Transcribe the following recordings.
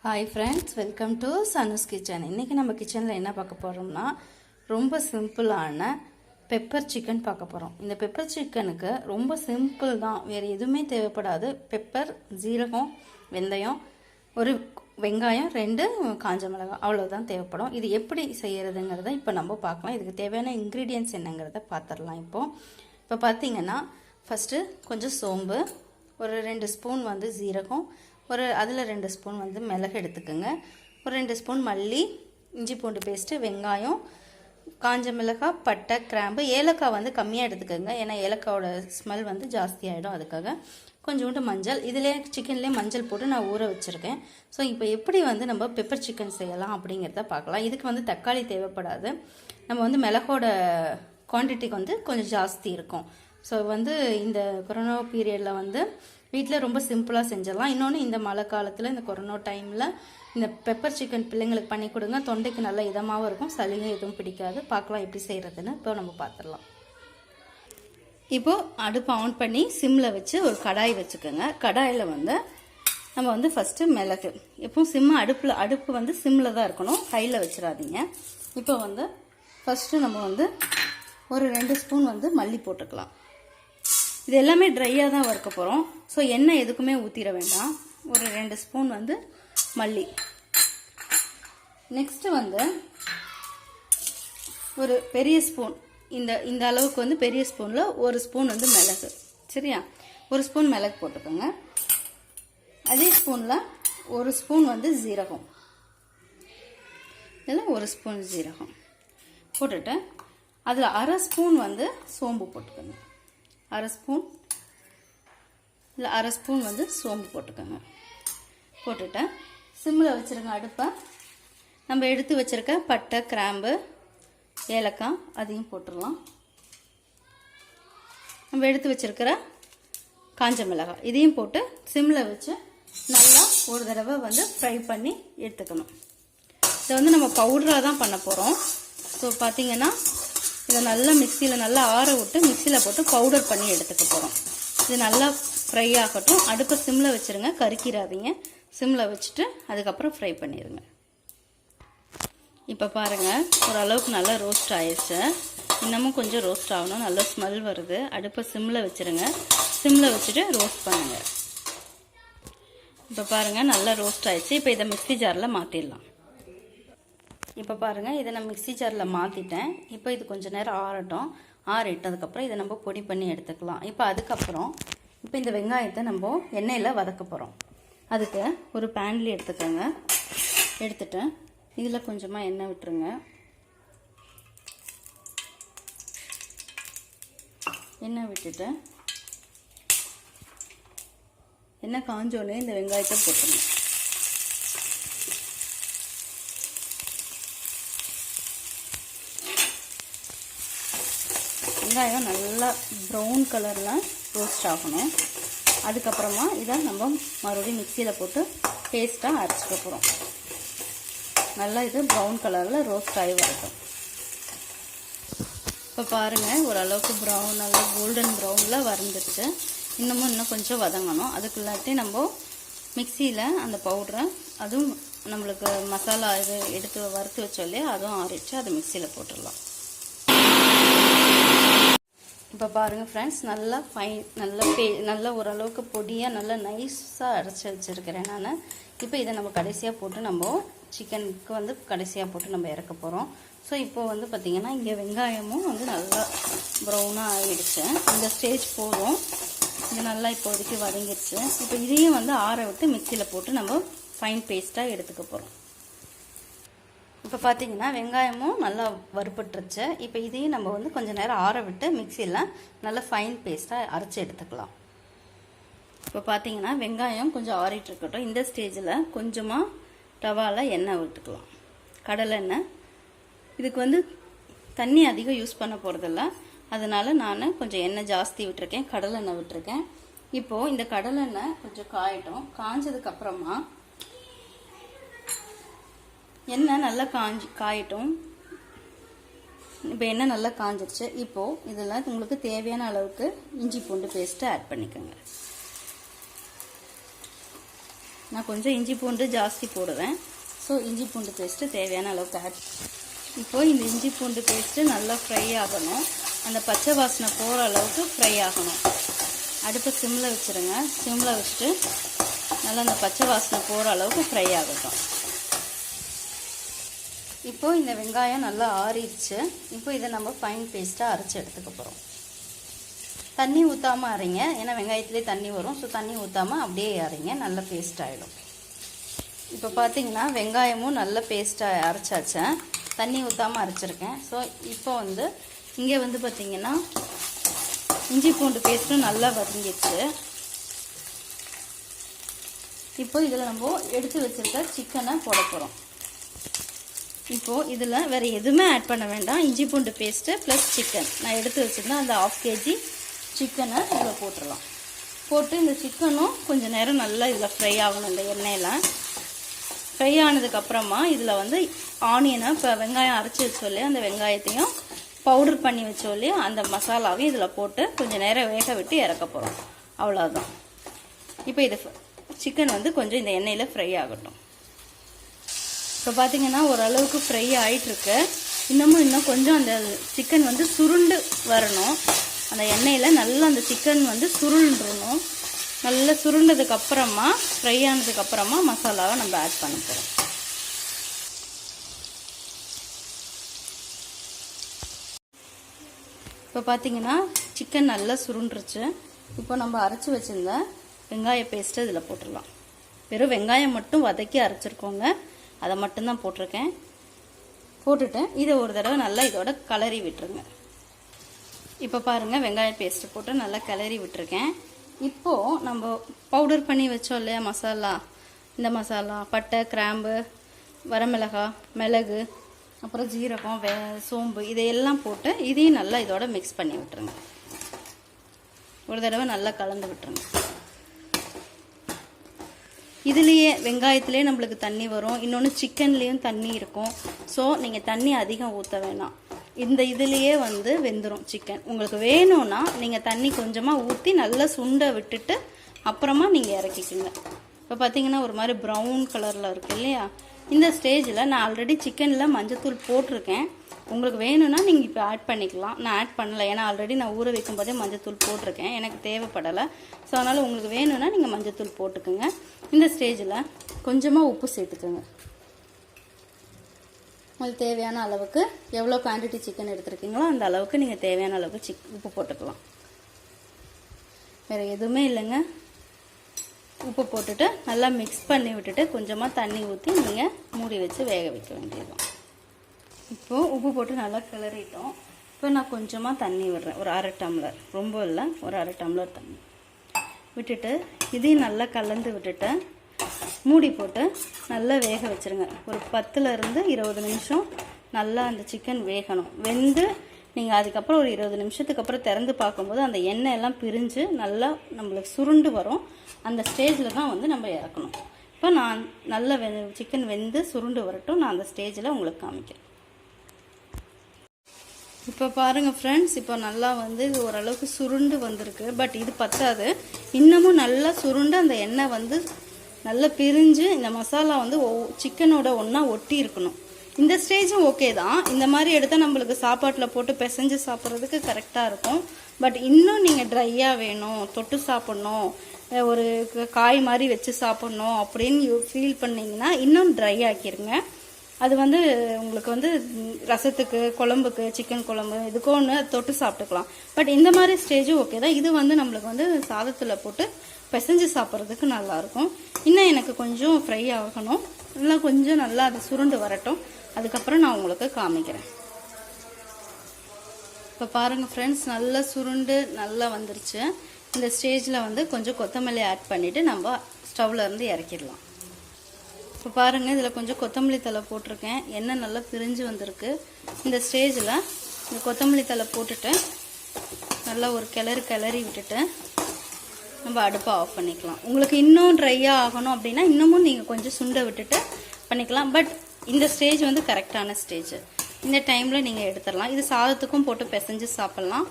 Hi friends, welcome to Sanu's kitchen. இன்றைக்கி நம்ம கிச்சனில் என்ன பார்க்க போகிறோம்னா ரொம்ப சிம்பிளான பெப்பர் சிக்கன் பார்க்க போகிறோம். இந்த பெப்பர் சிக்கனுக்கு ரொம்ப சிம்பிள் தான், வேறு எதுவுமே தேவைப்படாது. பெப்பர், ஜீரகம், வெந்தயம், ஒரு வெங்காயம், 2 காஞ்ச மிளகாய், அவ்வளோதான் தேவைப்படும். இது எப்படி செய்கிறதுங்கிறத இப்போ நம்ம பார்க்கலாம். இதுக்கு தேவையான இன்க்ரீடியன்ட்ஸ் என்னங்கிறத பார்த்துடலாம். இப்போ பார்த்தீங்கன்னா ஃபஸ்ட்டு கொஞ்சம் சோம்பு, ஒரு 2 ஸ்பூன் ஜீரகம், அதில் 2 ஸ்பூன் மிளகு எடுத்துக்கோங்க. ஒரு 2 ஸ்பூன் மல்லி, இஞ்சி பூண்டு பேஸ்ட்டு, வெங்காயம், காஞ்ச மிளகாய், பட்டை, கிராம்பு, ஏலக்காய் கம்மியாக எடுத்துக்கோங்க. ஏன்னா ஏலக்காயோட ஸ்மெல் ஜாஸ்தியாகிடும். அதுக்காக கொஞ்சோண்டு மஞ்சள், இதிலே சிக்கன்லேயே மஞ்சள் போட்டு நான் ஊற வச்சுருக்கேன். ஸோ இப்போ எப்படி நம்ம பெப்பர் சிக்கன் செய்யலாம் அப்படிங்கிறத பார்க்கலாம். இதுக்கு தக்காளி தேவைப்படாது. நம்ம மிளகோட குவான்டிட்டி கொஞ்சம் ஜாஸ்தி இருக்கும். ஸோ இந்த கொரோனா பீரியடில் வீட்டில் ரொம்ப சிம்பிளாக செஞ்சிடலாம். இன்னொன்று, இந்த மழை காலத்தில், இந்த கொரோனா டைமில் இந்த பெப்பர் சிக்கன் பிள்ளைங்களுக்கு பண்ணி கொடுங்க. தொண்டைக்கு நல்ல இதமாகவும் இருக்கும், சளியும் எதுவும் பிடிக்காது. பார்க்கலாம் எப்படி செய்கிறதுன்னு. இப்போ நம்ம பார்த்துடலாம். இப்போது அடுப்பை ஆன் பண்ணி சிம்மில் வச்சு ஒரு கடாய் வச்சுக்கோங்க. கடாயில் நம்ம ஃபஸ்ட்டு மிளகு, எப்பவும் அடுப்பு சிம்மில் தான் இருக்கணும், ஹையில் வச்சிடாதீங்க. இப்போ ஃபஸ்ட்டு நம்ம ஒரு 2 ஸ்பூன் மல்லி போட்டுக்கலாம். இது எல்லாமே ட்ரையாக தான் வறுக்க போகிறோம். ஸோ எண்ணெய் எதுக்குமே ஊற்றிட வேண்டாம். ஒரு 2 ஸ்பூன் மல்லி. நெக்ஸ்ட்டு ஒரு பெரிய ஸ்பூன், இந்த அளவுக்கு பெரிய ஸ்பூனில் 1 ஸ்பூன் மிளகு. சரியா? 1 ஸ்பூன் மிளகு போட்டுக்கோங்க. அதே ஸ்பூனில் 1 ஸ்பூன் ஜீரகம். இதில் 1 ஸ்பூன் ஜீரகம் போட்டுட்டு அதில் 1/2 ஸ்பூன் சோம்பு போட்டுக்கோங்க. 1/2 ஸ்பூன் இல்லை 1/2 ஸ்பூன் சோம்பு போட்டுக்கோங்க. போட்டுட்டு சிம்மில் வச்சுருங்க அடுப்பை. நம்ம எடுத்து வச்சுருக்க பட்டை, கிராம்பு, ஏலக்காய் அதையும் போட்டுடலாம். நம்ம எடுத்து வச்சுருக்கிற காஞ்ச மிளகாய் இதையும் போட்டு சிம்மில் வச்சு நல்லா ஒரு தடவை ஃப்ரை பண்ணி எடுத்துக்கணும். இதை நம்ம பவுடராக தான் பண்ண போகிறோம். ஸோ பார்த்தீங்கன்னா இதை நல்லா மிக்சியில் நல்லா ஆற விட்டு மிக்சியில் போட்டு பவுடர் பண்ணி எடுத்துக்க போகிறோம். இது நல்லா ஃப்ரை ஆகட்டும். அடுப்பை சிம்மில் வச்சுருங்க, கருக்கிடாதீங்க. சிம்மில் வச்சுட்டு அதுக்கப்புறம் ஃப்ரை பண்ணிடுங்க. இப்போ பாருங்கள், ஓரளவுக்கு நல்லா ரோஸ்ட் ஆயிடுச்சு. இன்னமும் கொஞ்சம் ரோஸ்ட் ஆகணும், நல்லா ஸ்மெல் வருது. அடுப்பை சிம்மில் வச்சுருங்க, சிம்மில் வச்சுட்டு ரோஸ்ட் பண்ணுங்கள். இப்போ பாருங்கள், நல்லா ரோஸ்ட் ஆயிடுச்சு. இப்போ இதை மிக்சி ஜாரில் மாற்றிடலாம். இப்போ பாருங்கள், இதை நான் மிக்சி ஜாரில் மாற்றிட்டேன். இப்போ இது கொஞ்சம் நேரம் ஆறட்டும். ஆறிட்டதுக்கப்புறம் இதை நம்ம பொடி பண்ணி எடுத்துக்கலாம். அதுக்கப்புறம் இந்த வெங்காயத்தை நம்ம எண்ணெயில் வதக்க போகிறோம். அதுக்கு ஒரு பேன்ல எடுத்துக்கோங்க. எடுத்துட்டு இதில் கொஞ்சமாக எண்ணெய் விட்டுருங்க. எண்ணெய் விட்டுட்டு எண்ணெய் காஞ்சோடனே இந்த வெங்காயத்தை போட்டுருங்க. வெங்காயம் நல்லா ப்ரௌன் கலரில் ரோஸ்ட் ஆகணும். அதுக்கப்புறமா இதை நம்ம மறுபடியும் மிக்சியில் போட்டு பேஸ்ட்டாக அரைச்சிக்க போகிறோம். நல்லா இது ப்ரௌன் கலரில் ரோஸ்ட் ஆகி வரட்டும். இப்போ பாருங்கள், ஓரளவுக்கு நல்லா கோல்டன் ப்ரௌனில் வறந்துருச்சு. இன்னும் கொஞ்சம் வதங்கணும். அதுக்குள்ளாட்டி நம்ம மிக்சியில் அந்த பவுடரை, அதுவும் நம்மளுக்கு மசாலா இது எடுத்து வறுத்து வச்சோம் இல்லையா, அதுவும் ஆறிச்சு. அதை மிக்சியில் போட்டுடலாம். இப்போ பாருங்கள் ஃப்ரெண்ட்ஸ், நல்லா நல்லா ஓரளவுக்கு பொடியாக நல்லா நைஸாக அரைச்சி வச்சுருக்கிறேன் நான். இப்போ இதை நம்ம கடைசியாக போட்டு நம்ம சிக்கனுக்கு கடைசியாக போட்டு நம்ம இறக்க போகிறோம். ஸோ இப்போ பார்த்திங்கன்னா இங்கே வெங்காயமும் நல்லா ப்ரௌனாக ஆகிடுச்சு. இந்த ஸ்டேஜ் போதும். இது நல்லா இப்போதைக்கு வதங்கிடுச்சு. இப்போ இதையும் ஆற விட்டு மிக்சியில் போட்டு நம்ம ஃபைன் பேஸ்ட்டாக எடுத்துக்க போகிறோம். இப்போ பார்த்தீங்கன்னா வெங்காயமும் நல்லா வறுபட்டுருச்சு. இப்போ இதையும் நம்ம கொஞ்சம் நேரம் ஆற விட்டு மிக்சியில் நல்லா ஃபைன் பேஸ்ட்டாக அரைச்சி எடுத்துக்கலாம். இப்போ பார்த்தீங்கன்னா வெங்காயம் கொஞ்சம் ஆறிட்டு இருக்கட்டும். இந்த ஸ்டேஜில் கொஞ்சமாக தவாவில் எண்ணெய் விட்டுக்கலாம், கடலை எண்ணெய். இதுக்கு தண்ணி அதிகம் யூஸ் பண்ண போகிறதில்ல, அதனால் நான் கொஞ்சம் எண்ணெய் ஜாஸ்தி விட்டுருக்கேன், கடலை எண்ணெய் விட்டுருக்கேன். இப்போது இந்த கடலை எண்ணெய் கொஞ்சம் காயட்டும். காஞ்சதுக்கப்புறமா எண்ணெய் நல்லா காயட்டும். இப்போ எண்ணெய் நல்லா காஞ்சிருச்சு. இப்போது இதில் உங்களுக்கு தேவையான அளவுக்கு இஞ்சி பூண்டு பேஸ்ட்டு ஆட் பண்ணிக்கோங்க. நான் கொஞ்சம் இஞ்சி பூண்டு ஜாஸ்தி போடுவேன். ஸோ இஞ்சி பூண்டு பேஸ்ட்டு தேவையான அளவுக்கு ஆட். இப்போது இந்த இஞ்சி பூண்டு பேஸ்ட்டு நல்லா ஃப்ரை ஆகணும். அந்த பச்சை வாசனை போகிற அளவுக்கு ஃப்ரை ஆகணும். அடுப்பை சிம்மில் வச்சுருங்க. சிம்மில் வச்சுட்டு நல்லா அந்த பச்சை வாசனை போகிற அளவுக்கு ஃப்ரை ஆகட்டும். இப்போது இந்த வெங்காயம் நல்லா ஆறிடுச்சு. இப்போ இதை நம்ம ஃபைன் பேஸ்ட்டாக அரைச்சி எடுத்துக்க போகிறோம். தண்ணி ஊற்றாமல் அரைங்க, ஏன்னா வெங்காயத்துலேயே தண்ணி வரும். ஸோ தண்ணி ஊற்றாமல் அப்படியே அரைங்க, நல்ல பேஸ்ட் ஆகிடும். இப்போ பார்த்தீங்கன்னா வெங்காயமும் நல்ல பேஸ்ட்டாக அரைச்சாச்சேன். தண்ணி ஊற்றாமல் அரைச்சிருக்கேன். ஸோ இப்போ வந்து இங்கே வந்து பார்த்திங்கன்னா இஞ்சி பூண்டு பேஸ்ட்டும் நல்லா வதங்கிடுச்சு. இப்போ இதில் நம்ம எடுத்து வச்சுருக்க சிக்கனை போட போகிறோம். இப்போது இதில் வேறு எதுவுமே ஆட் பண்ண வேண்டாம். இஞ்சி பூண்டு பேஸ்ட்டு ப்ளஸ் சிக்கன் நான் எடுத்து வச்சுருந்தேன். அந்த 1/2 kg சிக்கனை இதில் போட்டுடலாம். போட்டு இந்த சிக்கனும் கொஞ்சம் நேரம் நல்லா இதில் ஃப்ரை ஆகணும். இந்த எண்ணெயில் ஃப்ரை ஆனதுக்கப்புறமா இதில் வந்து ஆனியனை, இப்போ வெங்காயம் அரைச்சி வச்சோல்லையே அந்த வெங்காயத்தையும் பவுடர் பண்ணி வச்சோல்லையே அந்த மசாலாவையும் இதில் போட்டு கொஞ்சம் நேரம் வேக விட்டு இறக்க போகிறோம். அவ்வளோதான். இப்போ இது சிக்கன் வந்து கொஞ்சம் இந்த எண்ணெயில் ஃப்ரை ஆகட்டும். இப்போ பார்த்தீங்கன்னா ஓரளவுக்கு ஃப்ரை ஆகிட்டுருக்கு. இன்னும் கொஞ்சம் அந்த சிக்கன் வந்து சுருண்டு வரணும். அந்த எண்ணெயில் நல்லா அந்த சிக்கன் வந்து சுருண்டுறணும். நல்லா சுருண்டதுக்கப்புறமா ஃப்ரை ஆனதுக்கப்புறமா மசாலாவை நம்ம ஆட் பண்ண போகிறோம். இப்போ பார்த்தீங்கன்னா சிக்கன் நல்லா சுருண்டுருச்சு. இப்போ நம்ம அரைச்சி வச்சுருந்த வெங்காய பேஸ்ட்டு இதில் போட்டுடலாம். வெறும் வெங்காயம் மட்டும் வதக்கி அரைச்சிருக்கோங்க, அதை மட்டும்தான் போட்டிருக்கேன். போட்டுட்டு இதை ஒரு தடவை நல்லா இதோட கிளறி விட்டுருங்க. இப்போ பாருங்கள் வெங்காய பேஸ்ட்டு போட்டு நல்லா கிளறி விட்டுருக்கேன். இப்போது நம்ம பவுடர் பண்ணி வச்சோம் இல்லையா மசாலா, இந்த மசாலா பட்டை, கிராம்பு, வரமிளகாய், மிளகு, அப்புறம் ஜீரகம், சோம்பு இதையெல்லாம் போட்டு இதையும் நல்லா இதோட மிக்ஸ் பண்ணி விட்டுருங்க. ஒரு தடவை நல்லா கலந்து விட்டுருங்க. இதுலேயே வெங்காயத்துலேயே நம்மளுக்கு தண்ணி வரும், இன்னொன்று சிக்கன்லேயும் தண்ணி இருக்கும். ஸோ நீங்கள் தண்ணி அதிகம் ஊற்ற வேணாம். இந்த இதுலேயே வந்து வெந்துடும் சிக்கன். உங்களுக்கு வேணும்னா நீங்கள் தண்ணி கொஞ்சமாக ஊற்றி நல்லா சுண்ட விட்டுட்டு அப்புறமா நீங்கள் இறக்கிக்குங்க. இப்போ பார்த்தீங்கன்னா ஒரு மாதிரி ப்ரௌன் கலரில் இருக்குது இல்லையா? இந்த ஸ்டேஜில் நான் ஆல்ரெடி சிக்கனில் மஞ்சத்தூள் போட்டிருக்கேன். உங்களுக்கு வேணும்னா நீங்கள் இப்போ ஆட் பண்ணிக்கலாம். நான் ஆட் பண்ணலை, ஏன்னா ஆல்ரெடி நான் ஊற வைக்கும் போதே மஞ்சத்தூள் போட்டிருக்கேன், எனக்கு தேவைப்படலை. ஸோ அதனால் உங்களுக்கு வேணும்னா நீங்கள் மஞ்சத்தூள் போட்டுக்கோங்க. இந்த ஸ்டேஜில் கொஞ்சமாக உப்பு சேர்த்துக்கோங்க. உங்களுக்கு தேவையான அளவுக்கு எவ்வளோ குவான்டிட்டி சிக்கன் எடுத்துருக்கீங்களோ அந்த அளவுக்கு நீங்கள் தேவையான அளவுக்கு உப்பு போட்டுக்கலாம். வேறு எதுவுமே இல்லைங்க. உப்பு போட்டுட்டு நல்லா மிக்ஸ் பண்ணி விட்டுட்டு கொஞ்சமாக தண்ணி ஊற்றி நீங்கள் மூடி வச்சு வேக வைக்க வேண்டியதுதான். இப்போது உப்பு போட்டு நல்லா கிளறிட்டோம். இப்போ நான் கொஞ்சமாக தண்ணி விடுறேன், ஒரு 1/2 டம்ளர், ரொம்ப இல்லை, ஒரு 1/2 டம்ளர் தண்ணி விட்டுட்டு இதையும் நல்லா கலந்து விட்டுட்டு மூடி போட்டு நல்லா வேக வச்சுருங்க. ஒரு 10லேருந்து 20 நிமிஷம் நல்லா அந்த சிக்கன் வேகணும். வெந்து நீங்கள் அதுக்கப்புறம் ஒரு 20 நிமிஷத்துக்கு அப்புறம் திறந்து பார்க்கும்போது அந்த எண்ணெய் எல்லாம் பிரிஞ்சு நல்லா நம்மளுக்கு சுருண்டு வரும். அந்த ஸ்டேஜில் தான் வந்து நம்ம இறக்கணும். இப்போ நான் நல்லா சிக்கன் வெந்து சுருண்டு வரட்டும், நான் அந்த ஸ்டேஜில் உங்களுக்கு காமிக்கிறேன். இப்போ பாருங்கள் ஃப்ரெண்ட்ஸ், இப்போ நல்லா வந்து ஓரளவுக்கு சுருண்டு வந்திருக்கு. பட் இது பத்தாது, இன்னமும் நல்லா சுருண்டு அந்த எண்ணெய் வந்து நல்லா பிரிஞ்சு இந்த மசாலா வந்து சிக்கனோட ஒன்றா ஒட்டி இருக்கணும். இந்த ஸ்டேஜும் ஓகே தான். இந்த மாதிரி எடுத்தால் நம்மளுக்கு சாப்பாட்டில் போட்டு பிசைஞ்சு சாப்பிட்றதுக்கு கரெக்டாக இருக்கும். பட் இன்னும் நீங்கள் ட்ரையாக வேணும், தொட்டு சாப்பிட்ணும், ஒரு காய் மாதிரி வச்சு சாப்பிட்ணும் அப்படின்னு ஃபீல் பண்ணிங்கன்னா இன்னும் ட்ரை ஆக்கிடுங்க. அது வந்து உங்களுக்கு வந்து ரசத்துக்கு, குழம்புக்கு, சிக்கன் குழம்பு இதுக்கோ ஒன்று தொட்டு சாப்பிட்டுக்கலாம். பட் இந்த மாதிரி ஸ்டேஜும் ஓகே தான். இது வந்து நம்மளுக்கு வந்து சாதத்தில் போட்டு பிசைஞ்சு சாப்பிட்றதுக்கு நல்லாயிருக்கும். இன்னும் எனக்கு கொஞ்சம் ஃப்ரை ஆகணும், இல்லை கொஞ்சம் நல்லா அது சுருண்டு வரட்டும், அதுக்கப்புறம் நான் உங்களுக்கு காமிக்கிறேன். இப்போ பாருங்கள் ஃப்ரெண்ட்ஸ், நல்லா சுருண்டு நல்லா வந்துருச்சு. இந்த ஸ்டேஜில் வந்து கொஞ்சம் கொத்தமல்லி ஆட் பண்ணிவிட்டு நம்ம ஸ்டவ்வில் இருந்து இறக்கிடலாம். இப்போ பாருங்கள், இதில் கொஞ்சம் கொத்தமல்லி தழை போட்டிருக்கேன், எண்ணெய் நல்லா பிரிஞ்சு வந்திருக்கு. இந்த ஸ்டேஜில் இந்த கொத்தமல்லி தழை போட்டுட்டு நல்லா ஒரு கிளறி விட்டுட்டு நம்ம அடுப்பை ஆஃப் பண்ணிக்கலாம். உங்களுக்கு இன்னும் ட்ரையாக ஆகணும் அப்படின்னா இன்னமும் நீங்கள் கொஞ்சம் சுண்ட விட்டுட்டு பண்ணிக்கலாம். பட் இந்த ஸ்டேஜ் வந்து கரெக்டான ஸ்டேஜ். இந்த டைமில் நீங்கள் எடுத்துடலாம். இது சாதத்துக்கும் போட்டு பிசைஞ்சு சாப்பிட்லாம்,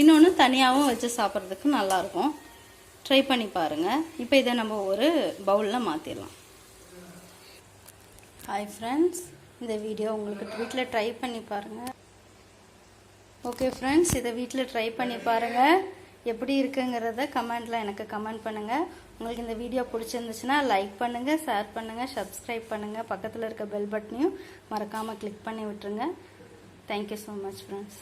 இன்னொன்று தனியாகவும் வச்சு சாப்பிட்றதுக்கு நல்லாயிருக்கும். ட்ரை பண்ணி பாருங்கள். இப்போ இதை நம்ம ஒரு பவுலில் மாற்றிடலாம். ஹாய் ஃப்ரெண்ட்ஸ், இந்த வீடியோ உங்களுக்கு வீட்டில் ட்ரை பண்ணி பாருங்கள். ஓகே ஃப்ரெண்ட்ஸ், இதை வீட்டில் ட்ரை பண்ணி பாருங்கள். எப்படி இருக்குங்கிறத கமெண்டில் எனக்கு கமெண்ட் பண்ணுங்கள். உங்களுக்கு இந்த வீடியோ பிடிச்சிருந்துச்சுன்னா லைக் பண்ணுங்கள், ஷேர் பண்ணுங்கள், சப்ஸ்கிரைப் பண்ணுங்கள். பக்கத்தில் இருக்க பெல் பட்டனையும் மறக்காமல் கிளிக் பண்ணி விட்டுருங்க. Thank you so much friends.